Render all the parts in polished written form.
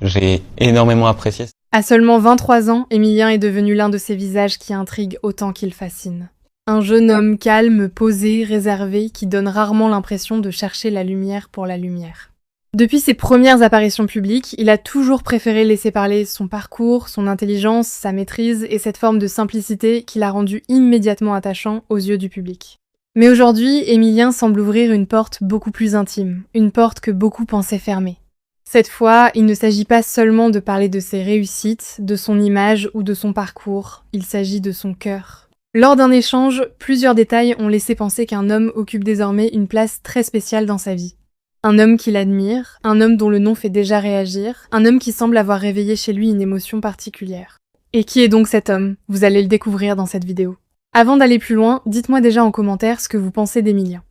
J'ai énormément apprécié. À seulement 23 ans, Emilien est devenu l'un de ces visages qui intriguent autant qu'il fascine. Un jeune homme calme, posé, réservé, qui donne rarement l'impression de chercher la lumière pour la lumière. Depuis ses premières apparitions publiques, il a toujours préféré laisser parler son parcours, son intelligence, sa maîtrise et cette forme de simplicité qui l'a rendu immédiatement attachant aux yeux du public. Mais aujourd'hui, Emilien semble ouvrir une porte beaucoup plus intime, une porte que beaucoup pensaient fermée. Cette fois, il ne s'agit pas seulement de parler de ses réussites, de son image ou de son parcours, il s'agit de son cœur. Lors d'un échange, plusieurs détails ont laissé penser qu'un homme occupe désormais une place très spéciale dans sa vie. Un homme qu'il admire, un homme dont le nom fait déjà réagir, un homme qui semble avoir réveillé chez lui une émotion particulière. Et qui est donc cet homme? Vous allez le découvrir dans cette vidéo. Avant d'aller plus loin, dites-moi déjà en commentaire ce que vous pensez d'Emilien.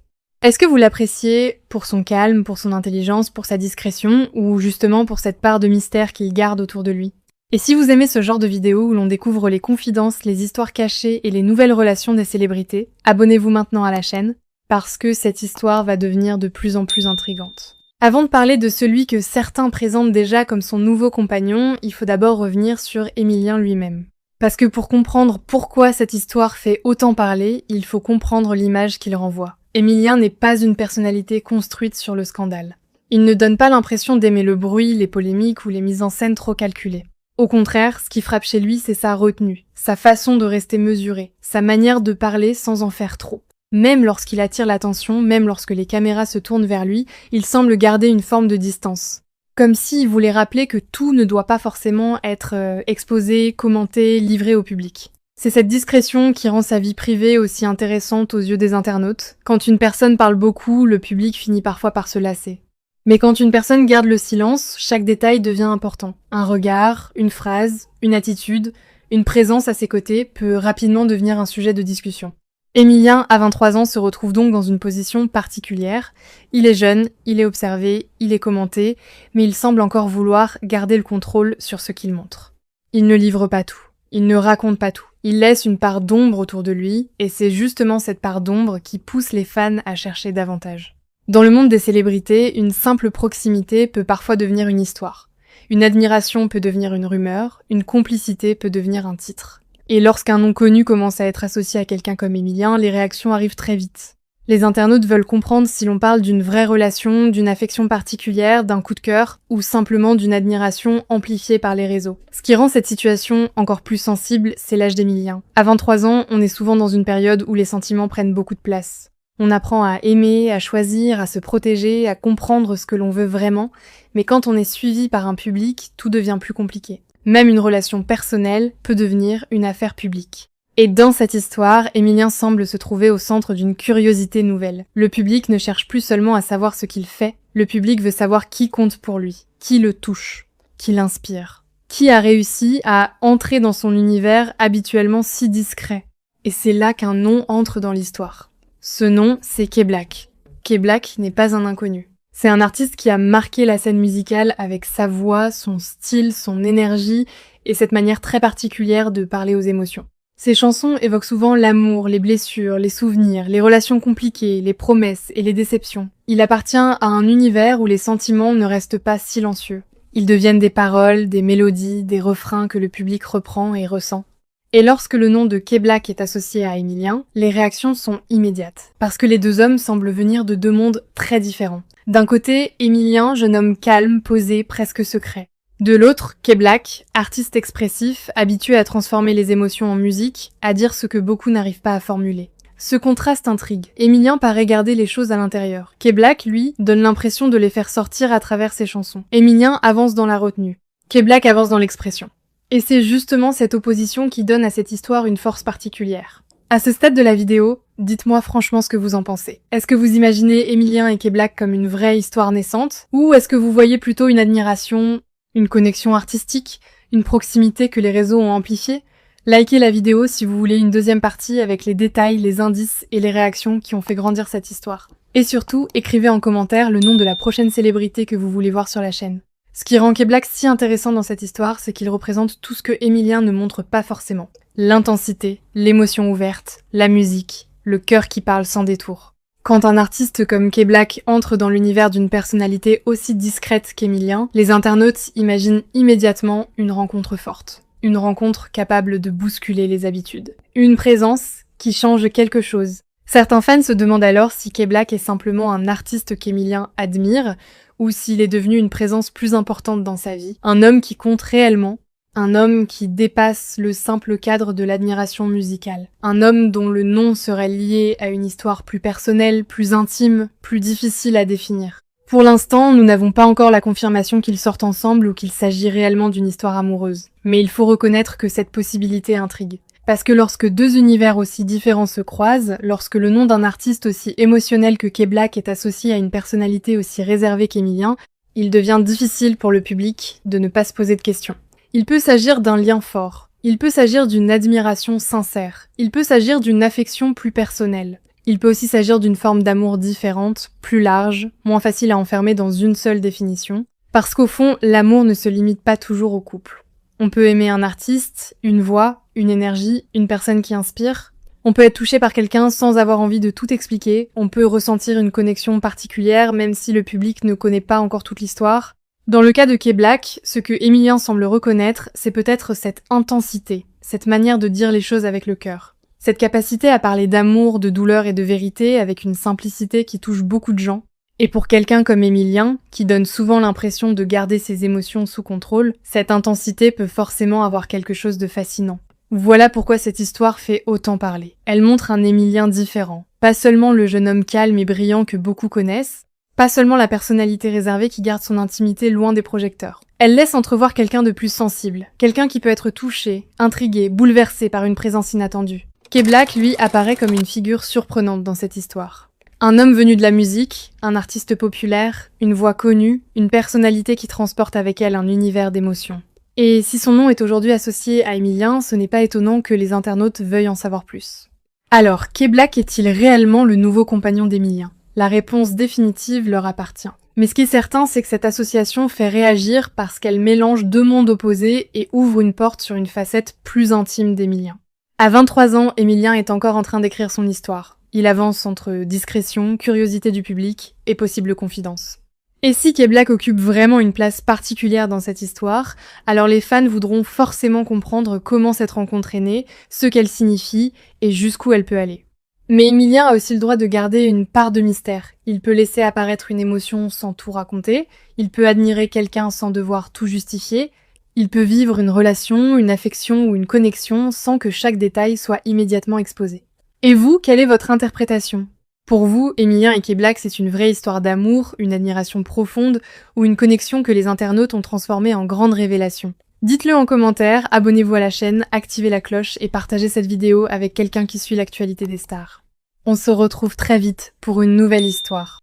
Est-ce que vous l'appréciez pour son calme, pour son intelligence, pour sa discrétion, ou justement pour cette part de mystère qu'il garde autour de lui? Et si vous aimez ce genre de vidéos où l'on découvre les confidences, les histoires cachées et les nouvelles relations des célébrités, abonnez-vous maintenant à la chaîne, parce que cette histoire va devenir de plus en plus intrigante. Avant de parler de celui que certains présentent déjà comme son nouveau compagnon, il faut d'abord revenir sur Emilien lui-même. Parce que pour comprendre pourquoi cette histoire fait autant parler, il faut comprendre l'image qu'il renvoie. Emilien n'est pas une personnalité construite sur le scandale. Il ne donne pas l'impression d'aimer le bruit, les polémiques ou les mises en scène trop calculées. Au contraire, ce qui frappe chez lui, c'est sa retenue, sa façon de rester mesuré, sa manière de parler sans en faire trop. Même lorsqu'il attire l'attention, même lorsque les caméras se tournent vers lui, il semble garder une forme de distance. Comme s'il voulait rappeler que tout ne doit pas forcément être exposé, commenté, livré au public. C'est cette discrétion qui rend sa vie privée aussi intéressante aux yeux des internautes. Quand une personne parle beaucoup, le public finit parfois par se lasser. Mais quand une personne garde le silence, chaque détail devient important. Un regard, une phrase, une attitude, une présence à ses côtés peut rapidement devenir un sujet de discussion. Emilien, à 23 ans, se retrouve donc dans une position particulière. Il est jeune, il est observé, il est commenté, mais il semble encore vouloir garder le contrôle sur ce qu'il montre. Il ne livre pas tout, il ne raconte pas tout. Il laisse une part d'ombre autour de lui, et c'est justement cette part d'ombre qui pousse les fans à chercher davantage. Dans le monde des célébrités, une simple proximité peut parfois devenir une histoire. Une admiration peut devenir une rumeur, une complicité peut devenir un titre. Et lorsqu'un nom connu commence à être associé à quelqu'un comme Emilien, les réactions arrivent très vite. Les internautes veulent comprendre si l'on parle d'une vraie relation, d'une affection particulière, d'un coup de cœur, ou simplement d'une admiration amplifiée par les réseaux. Ce qui rend cette situation encore plus sensible, c'est l'âge d'Emilien. À 23 ans, on est souvent dans une période où les sentiments prennent beaucoup de place. On apprend à aimer, à choisir, à se protéger, à comprendre ce que l'on veut vraiment, mais quand on est suivi par un public, tout devient plus compliqué. Même une relation personnelle peut devenir une affaire publique. Et dans cette histoire, Emilien semble se trouver au centre d'une curiosité nouvelle. Le public ne cherche plus seulement à savoir ce qu'il fait, le public veut savoir qui compte pour lui, qui le touche, qui l'inspire, qui a réussi à entrer dans son univers habituellement si discret. Et c'est là qu'un nom entre dans l'histoire. Ce nom, c'est K-Black. K-Black n'est pas un inconnu. C'est un artiste qui a marqué la scène musicale avec sa voix, son style, son énergie et cette manière très particulière de parler aux émotions. Ses chansons évoquent souvent l'amour, les blessures, les souvenirs, les relations compliquées, les promesses et les déceptions. Il appartient à un univers où les sentiments ne restent pas silencieux. Ils deviennent des paroles, des mélodies, des refrains que le public reprend et ressent. Et lorsque le nom de K-Black est associé à Emilien, les réactions sont immédiates. Parce que les deux hommes semblent venir de deux mondes très différents. D'un côté, Emilien, jeune homme calme, posé, presque secret. De l'autre, K-Black, artiste expressif, habitué à transformer les émotions en musique, à dire ce que beaucoup n'arrivent pas à formuler. Ce contraste intrigue. Emilien paraît garder les choses à l'intérieur. K-Black, lui, donne l'impression de les faire sortir à travers ses chansons. Emilien avance dans la retenue. K-Black avance dans l'expression. Et c'est justement cette opposition qui donne à cette histoire une force particulière. À ce stade de la vidéo, dites-moi franchement ce que vous en pensez. Est-ce que vous imaginez Emilien et K-Black comme une vraie histoire naissante? Ou est-ce que vous voyez plutôt une admiration, une connexion artistique, une proximité que les réseaux ont amplifiée? Likez la vidéo si vous voulez une deuxième partie avec les détails, les indices et les réactions qui ont fait grandir cette histoire. Et surtout, écrivez en commentaire le nom de la prochaine célébrité que vous voulez voir sur la chaîne. Ce qui rend K-Black si intéressant dans cette histoire, c'est qu'il représente tout ce que Emilien ne montre pas forcément. L'intensité, l'émotion ouverte, la musique, le cœur qui parle sans détour. Quand un artiste comme K-Black entre dans l'univers d'une personnalité aussi discrète qu'Emilien, les internautes imaginent immédiatement une rencontre forte. Une rencontre capable de bousculer les habitudes. Une présence qui change quelque chose. Certains fans se demandent alors si K-Black est simplement un artiste qu'Emilien admire, ou s'il est devenu une présence plus importante dans sa vie. Un homme qui compte réellement. Un homme qui dépasse le simple cadre de l'admiration musicale. Un homme dont le nom serait lié à une histoire plus personnelle, plus intime, plus difficile à définir. Pour l'instant, nous n'avons pas encore la confirmation qu'ils sortent ensemble ou qu'il s'agit réellement d'une histoire amoureuse. Mais il faut reconnaître que cette possibilité intrigue. Parce que lorsque deux univers aussi différents se croisent, lorsque le nom d'un artiste aussi émotionnel que K-Black est associé à une personnalité aussi réservée qu'Emilien, il devient difficile pour le public de ne pas se poser de questions. Il peut s'agir d'un lien fort, il peut s'agir d'une admiration sincère, il peut s'agir d'une affection plus personnelle. Il peut aussi s'agir d'une forme d'amour différente, plus large, moins facile à enfermer dans une seule définition, parce qu'au fond, l'amour ne se limite pas toujours au couple. On peut aimer un artiste, une voix, une énergie, une personne qui inspire. On peut être touché par quelqu'un sans avoir envie de tout expliquer, on peut ressentir une connexion particulière même si le public ne connaît pas encore toute l'histoire. Dans le cas de K-Black, ce que Emilien semble reconnaître, c'est peut-être cette intensité, cette manière de dire les choses avec le cœur. Cette capacité à parler d'amour, de douleur et de vérité avec une simplicité qui touche beaucoup de gens. Et pour quelqu'un comme Emilien, qui donne souvent l'impression de garder ses émotions sous contrôle, cette intensité peut forcément avoir quelque chose de fascinant. Voilà pourquoi cette histoire fait autant parler. Elle montre un Emilien différent. Pas seulement le jeune homme calme et brillant que beaucoup connaissent, pas seulement la personnalité réservée qui garde son intimité loin des projecteurs. Elle laisse entrevoir quelqu'un de plus sensible, quelqu'un qui peut être touché, intrigué, bouleversé par une présence inattendue. K-Black, lui, apparaît comme une figure surprenante dans cette histoire. Un homme venu de la musique, un artiste populaire, une voix connue, une personnalité qui transporte avec elle un univers d'émotions. Et si son nom est aujourd'hui associé à Emilien, ce n'est pas étonnant que les internautes veuillent en savoir plus. Alors, K-Black est-il réellement le nouveau compagnon d'Emilien ? La réponse définitive leur appartient. Mais ce qui est certain, c'est que cette association fait réagir parce qu'elle mélange deux mondes opposés et ouvre une porte sur une facette plus intime d'Emilien. À 23 ans, Emilien est encore en train d'écrire son histoire. Il avance entre discrétion, curiosité du public et possible confidence. Et si K-Black occupe vraiment une place particulière dans cette histoire, alors les fans voudront forcément comprendre comment cette rencontre est née, ce qu'elle signifie et jusqu'où elle peut aller. Mais Emilien a aussi le droit de garder une part de mystère. Il peut laisser apparaître une émotion sans tout raconter, il peut admirer quelqu'un sans devoir tout justifier, il peut vivre une relation, une affection ou une connexion sans que chaque détail soit immédiatement exposé. Et vous, quelle est votre interprétation ? Pour vous, Emilien et K-Black, c'est une vraie histoire d'amour, une admiration profonde ou une connexion que les internautes ont transformée en grande révélation ? Dites-le en commentaire, abonnez-vous à la chaîne, activez la cloche et partagez cette vidéo avec quelqu'un qui suit l'actualité des stars. On se retrouve très vite pour une nouvelle histoire.